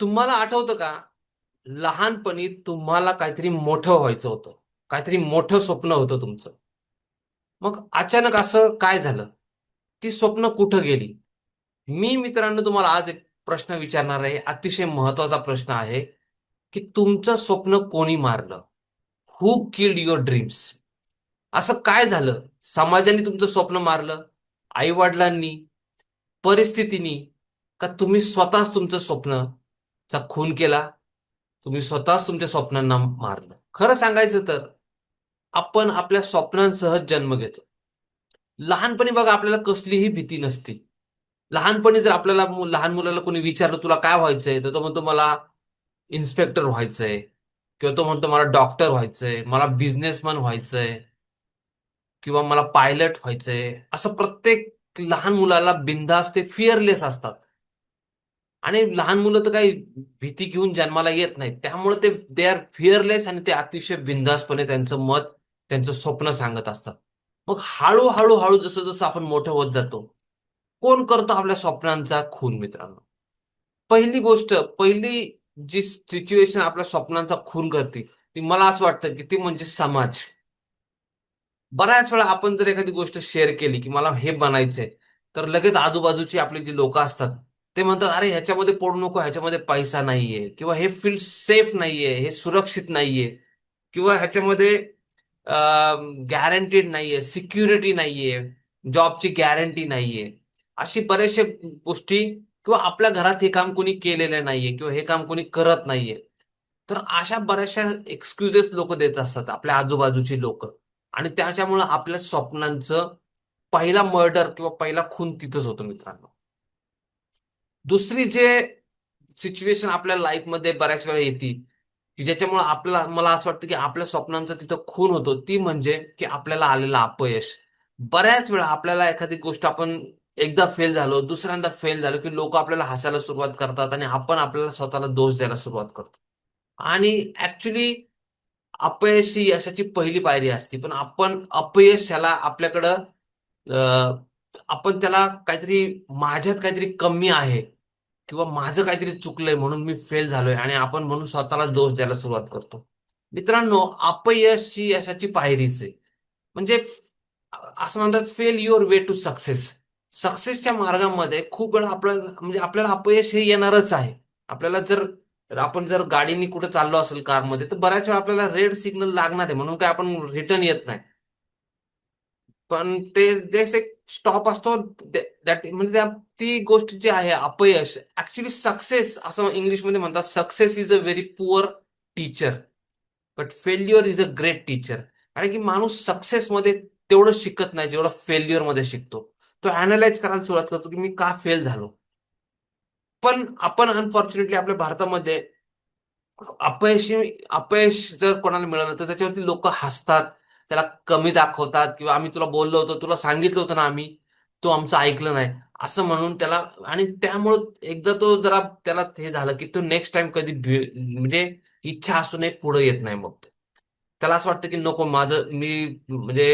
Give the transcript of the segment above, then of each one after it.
तुम्हाला आठवतं का? लहानपणी तुम्हाला काहीतरी मोठं व्हायचं होतं. काहीतरी मोठं स्वप्न होतं तुमचं. मग अचानक असं काय झालं? ती स्वप्न कुठं गेली? मी मित्रांनो तुम्हाला आज एक प्रश्न विचारणार आहे. अतिशय महत्वाचा प्रश्न आहे, की तुमचं स्वप्न कोणी मारलं? हु किल्ड युअर ड्रीम्स? असं काय झालं? समाजाने तुमचं स्वप्न मारलं? आई-वडिलांनी? परिस्थितीनी? का तुम्ही स्वतःच तुमचं स्वप्नचा खून केला? तुम्ही स्वतःच तुमच्या स्वप्नांना मारलं? खरं सांगायचं तर आपण आपल्या स्वप्नांसह जन्म घेतो. लहानपणी बघा आपल्याला कसलीही भीती नसते. लहानपणी जर आपल्याला लहान मुलाला कोणी विचारलं तुला काय व्हायचंय, तर तो म्हणतो मला इन्स्पेक्टर व्हायचंय किंवा तो म्हणतो मला डॉक्टर व्हायचंय, मला बिझनेसमॅन व्हायचंय किंवा मला पायलट व्हायचंय. असं प्रत्येक लहान मुलाला बिनधास्त ते फिअरलेस असतात. आणि लहान मुलं तर काही भीती घेऊन जन्माला येत नाहीत. त्यामुळे ते दे आर फिअरलेस आणि ते अतिशय बिनधास्तपणे त्यांचं मत, त्यांचं स्वप्न सांगत असतात. मग हळू हळू जसं जसं आपण मोठं होत जातो, कोण करतो आपल्या स्वप्नांचा खून मित्रांनो? पहिली गोष्ट, पहिली जी सिच्युएशन आपल्या स्वप्नांचा खून करते, ती मला असं वाटतं, की ती म्हणजे समाज. बऱ्याच वेळा आपण जर एखादी गोष्ट शेअर केली, की मला हे बनायचंय, तर लगेच आजूबाजूची आपली जी लोकं असतात, ते म्हणतात, "अरे ह्याच्यामध्ये पडू नको, ह्याच्यामध्ये पैसा नाहीये किंवा हे फील्ड सेफ नाहीये, हे सुरक्षित नाहीये किंवा ह्याच्यामध्ये गॅरंटीड नाहीये, सिक्युरिटी नाहीये, जॉबची गॅरंटी नाहीये." अशी बऱ्याचशा गोष्टी किंवा आपल्या घरात हे काम कोणी केलेलं नाहीये किंवा हे काम कोणी करत नाहीये. तर अशा बऱ्याचशा एक्सक्युजेस लोकं देत असतात, आपल्या आजूबाजूची लोकं. आणि त्याच्यामुळं आपल्या स्वप्नांचं पहिला मर्डर किंवा पहिला खून तिथंच होतो मित्रांनो. दुसरी जे सिच्युएशन आपल्या लाईफमध्ये बऱ्याच वेळा येते, की ज्याच्यामुळं मला असं वाटतं, की आपल्या स्वप्नांचा तिथं खून होतो, ती म्हणजे की आपल्याला आलेलं अपयश. बऱ्याच वेळा आपल्याला एखादी गोष्ट आपण एकदा फेल झालो, दुसऱ्यांदा फेल झालो, की लोकं आपल्याला हसायला सुरुवात करतात आणि आपण आपल्याला स्वतःला दोष द्यायला सुरुवात करतो. आणि ॲक्चुअली अपयश ही यशाची पहिली पायरी असते. पण आपण अपयश ह्याला आपल्याकडं अ, आपण त्याला काहीतरी माझ्यात काहीतरी कमी आहे किंवा माझं काहीतरी चुकलंय म्हणून मी फेल झालोय आणि आपण म्हणून स्वतःलाच दोष द्यायला सुरुवात करतो. मित्रांनो, अपयश ही यशाची पायरीच आहे. म्हणजे असं म्हणतात fail your way to success. सक्सेसच्या मार्गामध्ये खूप वेळा आपल्याला म्हणजे आपल्याला अपयश हे येणारच आहे. आपल्याला आपण जर गाडीने कुठे चाललो असेल कारमध्ये, तर बऱ्याच वेळा आपल्याला रेड सिग्नल लागणार आहे म्हणून काय आपण रिटर्न येत नाही. पण ते जसे स्टॉप असतो दॅट म्हणजे ती गोष्ट जी आहे अपयश ऍक्च्युली सक्सेस असं इंग्लिशमध्ये म्हणतात success is a very poor teacher but failure is a great teacher. कारण की माणूस सक्सेसमध्ये तेवढं शिकत नाही जेवढं फेल्युअरमध्ये शिकतो. तो अनालाइज करायला सुरुवात करतो की मी का फेल झालो. पण आपण अनफॉर्च्युनेटली आपल्या भारतामध्ये अपयशी अपयश जर कोणाला मिळालं तर त्याच्यावरती लोक हसतात, त्याला कमी दाखवतात किंवा आम्ही तुला बोललो होतो, तुला सांगितलं होतं ना आम्ही, तू आमचं ऐकलं नाही. असं म्हणून त्याला आणि त्यामुळं एकदा तो जरा त्याला हे झालं, की तो नेक्स्ट टाईम कधी म्हणजे इच्छा असूनही पुढे येत नाही मग तो. त्याला असं वाटतं, की नको माझं मी म्हणजे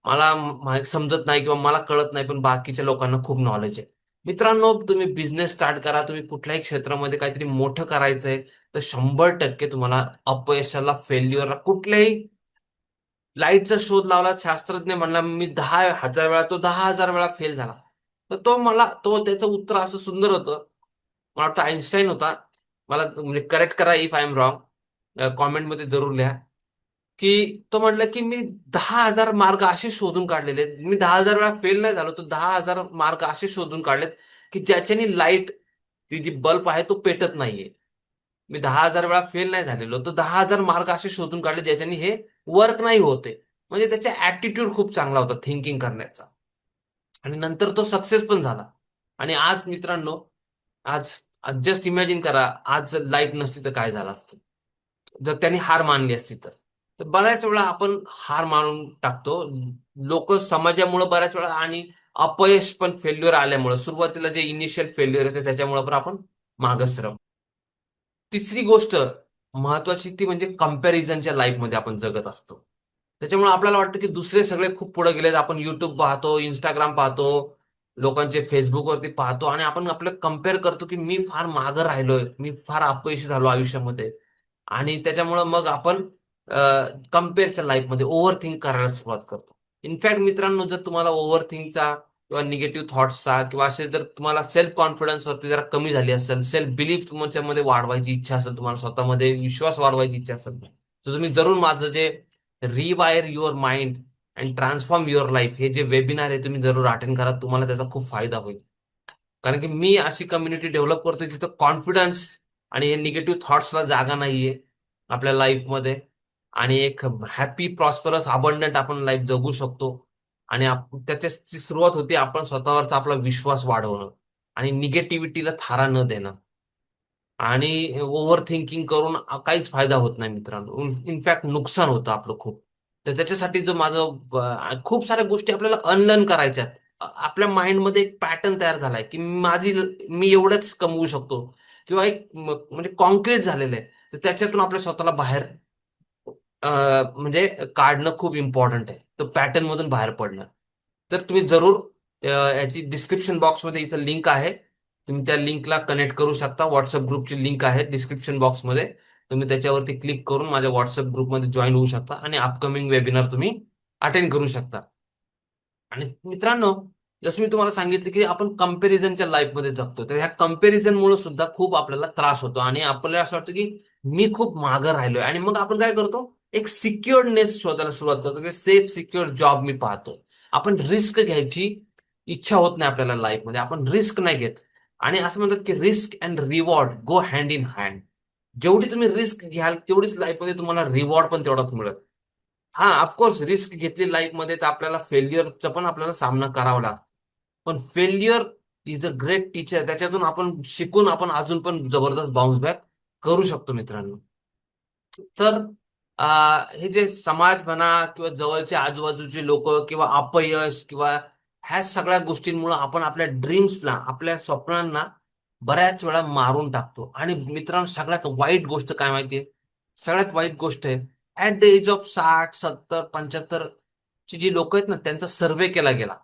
मला समजत नाही किंवा मला कळत नाही, पण बाकीच्या लोकांना खूप नॉलेज आहे. मित्रांनो, तुम्ही बिझनेस स्टार्ट करा, तुम्ही कुठल्याही क्षेत्रामध्ये काहीतरी मोठं करायचंय, तर 100% तुम्हाला अपयशाला, फेल्युअरला कुठल्याही लाईटचा शोध लावला, शास्त्रज्ञ म्हणला मी 10,000 वेळा, तो 10,000 वेळा फेल झाला. तर त्याचं उत्तर असं सुंदर होतं. मला वाटतं आईन्स्टाईन होता. मला म्हणजे करेक्ट करा इफ आय एम रॉंग. कॉमेंटमध्ये जरूर लिहा. की तो म्हटला की मी 10,000 मार्ग असे शोधून काढलेले आहेत. मी 10,000 वेळा फेल नाही झालो, तर 10,000 मार्ग असे शोधून काढलेत, की ज्याच्याने लाईट ती जी बल्ब आहे तो पेटत नाहीये. मी 10,000 वेळा फेल नाही झालेलो, तर 10,000 मार्ग असे शोधून काढले ज्याच्याने हे वर्क नाही होते. म्हणजे त्याचा ॲटिट्यूड खूप चांगला होता थिंकिंग करण्याचा. आणि नंतर तो सक्सेस पण झाला. आणि आज मित्रांनो, आज जस्ट इमॅजिन करा, आज लाईट नसती तर काय झालं असतं? जर त्यांनी हार मानली असती तर. तर बऱ्याच वेळा आपण हार मानून टाकतो. लोकं समाजामुळं बऱ्याच वेळा आणि अपयश पण फेल्युअर आल्यामुळं सुरुवातीला जे इनिशियल फेल्युअर येते त्याच्यामुळं पण आपण मागच राहू. तिसरी गोष्ट महत्वाची ती म्हणजे कंपॅरिझनच्या लाईफमध्ये आपण जगत असतो. त्याच्यामुळे आपल्याला वाटतं की दुसरे सगळे खूप पुढे गेलेत. आपण YouTube पाहतो, Instagram पाहतो, लोकांचे फेसबुकवरती पाहतो आणि आपण आपलं कम्पेअर करतो की मी फार मागं राहिलोय, मी फार अपयशी झालो आयुष्यामध्ये. आणि त्याच्यामुळं मग आपण कम्पेअरच्या लाईफमध्ये ओव्हर थिंक करायला सुरुवात करतो. इनफॅक्ट मित्रांनो, जर तुम्हाला ओव्हर थिंकचा किंवा निगेटिव्ह थॉट्सचा किंवा असे जर तुम्हाला सेल्फ कॉन्फिडन्स वरती जरा कमी झाली असेल, सेल्फ बिलीफ तुमच्यामध्ये वाढवायची इच्छा असेल, तुम्हाला स्वतःमध्ये विश्वास वाढवायची इच्छा असेल, तर तुम्ही जरूर माझं जे rewire your mind and transform your life हे जे वेबिनार आहे तुम्ही जरूर अटेंड करा. तुम्हाला त्याचा खूप फायदा होईल. कारण की मी अशी कम्युनिटी डेव्हलप करतोय जिथं कॉन्फिडन्स आणि निगेटिव्ह थॉट्सला जागा नाहीये आपल्या लाईफमध्ये. आणि एक हॅपी प्रॉस्परस अबंडंट आपण लाईफ जगू शकतो. आणि त्याच्याची सुरुवात होते आपण स्वतःवरचा आपला विश्वास वाढवणं आणि निगेटिव्हिटीला थारा न देणं. आणि ओव्हर थिंकिंग करून काहीच फायदा होत नाही मित्रांनो. इनफॅक्ट नुकसान होतं आपलं खूप. तर त्याच्यासाठी जो माझं खूप साऱ्या गोष्टी आपल्याला अनलर्न करायच्या आहेत. आपल्या माइंडमध्ये एक पॅटर्न तयार झालाय की मी एवढंच कमवू शकतो किंवा एक म्हणजे कॉन्क्रीट झालेलं आहे. तर त्याच्यातून आपल्या स्वतःला बाहेर अ, म्हणजे काढणं खूप इम्पॉर्टंट आहे. तो पॅटर्न मधून बाहेर पडणं. तर तुम्ही जरूर याची डिस्क्रिप्शन बॉक्समध्ये इथं लिंक आहे. तुम्ही त्या लिंकला कनेक्ट करू शकता. व्हॉट्सअप ग्रुपची लिंक आहे डिस्क्रिप्शन बॉक्समध्ये. तुम्ही त्याच्यावरती क्लिक करून माझ्या व्हॉट्सअप ग्रुपमध्ये जॉईन होऊ शकता आणि अपकमिंग वेबिनार तुम्ही अटेंड करू शकता. आणि मित्रांनो, जसं मी तुम्हाला सांगितलं की आपण कंपॅरिझनच्या लाईफमध्ये जगतो, तर ह्या कंपॅरिझनमुळे सुद्धा खूप आपल्याला त्रास होतो आणि आपल्याला असं वाटतं की मी खूप मागं राहिलोय. आणि मग आपण काय करतो, एक सिक्युअरनेस शोधायला सुरुवात करतो की सेफ सिक्युअर जॉब मी पाहतो. आपण रिस्क घ्यायची इच्छा होत नाही आपल्याला लाईफमध्ये, आपण रिस्क नाही घेत. आणि असं म्हणतात की risk and reward go hand in hand. जेवढी तुम्ही रिस्क घ्याल तेवढीच लाईफमध्ये तुम्हाला रिवॉर्ड पण तेवढाच मिळेल. हा, ऑफकोर्स रिस्क घेतली लाईफमध्ये तर आपल्याला फेल्युअरचा पण आपल्याला सामना करावा लागतो. पण failure is a great teacher. त्याच्यातून आपण शिकून आपण अजून पण जबरदस्त बाउन्स बॅक करू शकतो मित्रांनो. तर हे जे समाज म्हणा किंवा जवळचे आजूबाजूचे लोक किंवा अपयश किंवा ह्या सगळ्या गोष्टींमुळे आपण आपल्या ड्रीम्सला, आपल्या स्वप्नांना बऱ्याच वेळा मारून टाकतो. आणि मित्रांनो, सगळ्यात वाईट गोष्ट काय माहितीये? सगळ्यात वाईट गोष्ट आहे, ऍट द एज ऑफ 60, 70, 75 ची जी लोक आहेत ना, त्यांचा सर्व्हे केला गेला.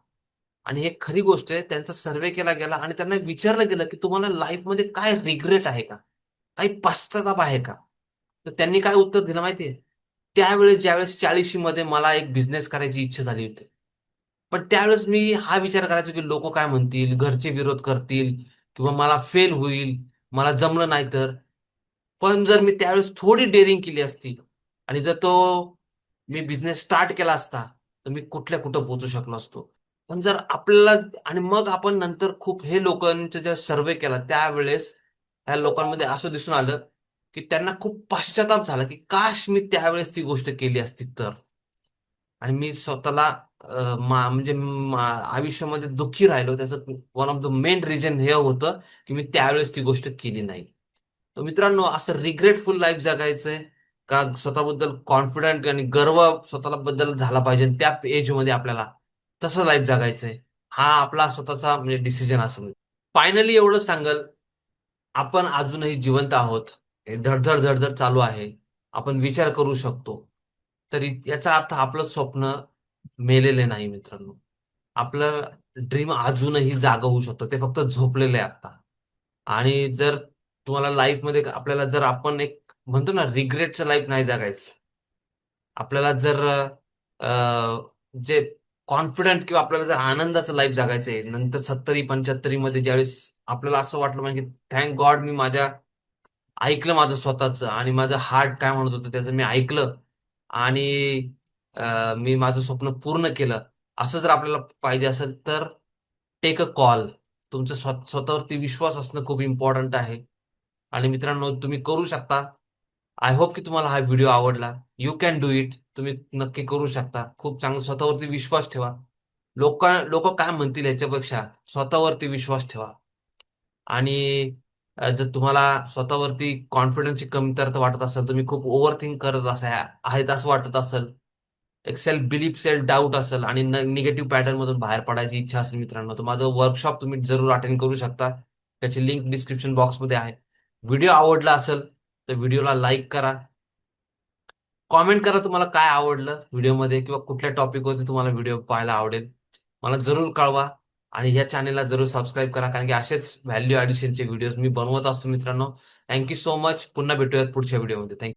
आणि हे खरी गोष्ट आहे, त्यांचा सर्व्हे केला गेला आणि त्यांना विचारलं गेलं की तुम्हाला लाईफमध्ये काय रिग्रेट आहे का, काही पश्चाताप आहे का? तर त्यांनी काय उत्तर दिलं माहितीये? त्यावेळेस ज्यावेळेस 40 मध्ये मला एक बिझनेस करायची इच्छा झाली होती. पण त्यावेळेस मी हा विचार करायचो की लोक काय म्हणतील, घरचे विरोध करतील किंवा मला फेल होईल, मला जमलं नाही तर. पण जर मी त्यावेळेस थोडी डेअरिंग केली असती आणि जर तो मी बिझनेस स्टार्ट केला असता, तर मी कुठल्या कुठं पोहोचू शकलो असतो. पण जर आपल्याला, आणि मग आपण नंतर खूप हे लोकांचा जेव्हा सर्व्हे केला त्यावेळेस ह्या लोकांमध्ये असं दिसून आलं की त्यांना खूप पश्चाताप झाला की काश मी त्यावेळेस ती गोष्ट केली असती तर. आणि मी स्वतःला म्हणजे आयुष्यामध्ये दुःखी राहिलो. त्याचं one of the main reason हे होतं की मी त्यावेळेस ती गोष्ट केली नाही. तर मित्रांनो, असं रिग्रेटफुल लाईफ जगायचंय का स्वतःबद्दल कॉन्फिडंट आणि गर्व स्वतःला बद्दल झाला पाहिजे त्या एज मध्ये आपल्याला, तसं लाईफ जगायचंय, हा आपला स्वतःचा म्हणजे डिसिजन असेल. फायनली एवढं सांगल, आपण अजूनही जिवंत आहोत. हे धडधड धडधड चालू आहे. आपण विचार करू शकतो. तरी याचा अर्थ आपलं स्वप्न मेलेले नाही मित्रांनो. आपलं ड्रीम अजूनही जागं होऊ शकतं. ते फक्त झोपलेलं आहे आता. आणि जर तुम्हाला लाईफमध्ये आपल्याला जर आपण एक म्हणतो ना, रिग्रेटचं लाईफ नाही जगायचं. आपल्याला जर जे कॉन्फिडंट किंवा आपल्याला जर आनंदाचं लाईफ जगायचंय नंतर 70 75 मध्ये, ज्यावेळेस आपल्याला असं वाटलं पाहिजे थँक गॉड मी ऐकलं माझं स्वतःचं आणि माझं हार्ट काय म्हणत होतं त्याचं मी ऐकलं. आणि मी माझं स्वप्न पूर्ण केलं. असं जर आपल्याला पाहिजे असेल तर टेक अ कॉल. तुमचं स्वतःवरती विश्वास असणं खूप इम्पॉर्टंट आहे. आणि मित्रांनो, तुम्ही करू शकता. आय होप की तुम्हाला हा व्हिडिओ आवडला. You can do it. तुम्ही नक्की करू शकता. खूप चांगलं स्वतःवरती विश्वास ठेवा. लोक लोक काय म्हणतील याच्यापेक्षा स्वतःवरती विश्वास ठेवा. आणि जर तुम्हाला स्वतःवरती कॉन्फिडन्सची कमतरता वाटत असेल, तुम्ही खूप ओव्हर थिंक करत आहेत असं वाटत असेल, एक सेल्फ बिलीफ, सेल्फ डाऊट असेल आणि निगेटिव्ह पॅटर्न मधून बाहेर पडायची इच्छा असेल मित्रांनो, तर माझं वर्कशॉप तुम्ही जरूर अटेंड करू शकता. त्याची लिंक डिस्क्रिप्शन बॉक्समध्ये आहे. व्हिडिओ आवडला असेल तर व्हिडिओला लाईक करा. कॉमेंट करा तुम्हाला काय आवडलं व्हिडिओमध्ये किंवा कुठल्या टॉपिकवरती तुम्हाला व्हिडिओ पाहायला आवडेल. मला जरूर कळवा. आणि या चॅनेलला जरूर सबस्क्राईब करा, कारण की असेच व्हॅल्यू ॲडिशनचे व्हिडिओज मी बनवत असतो मित्रांनो. Thank you so much. पुन्हा भेटूयात पुढच्या व्हिडिओमध्ये. थँक्यू.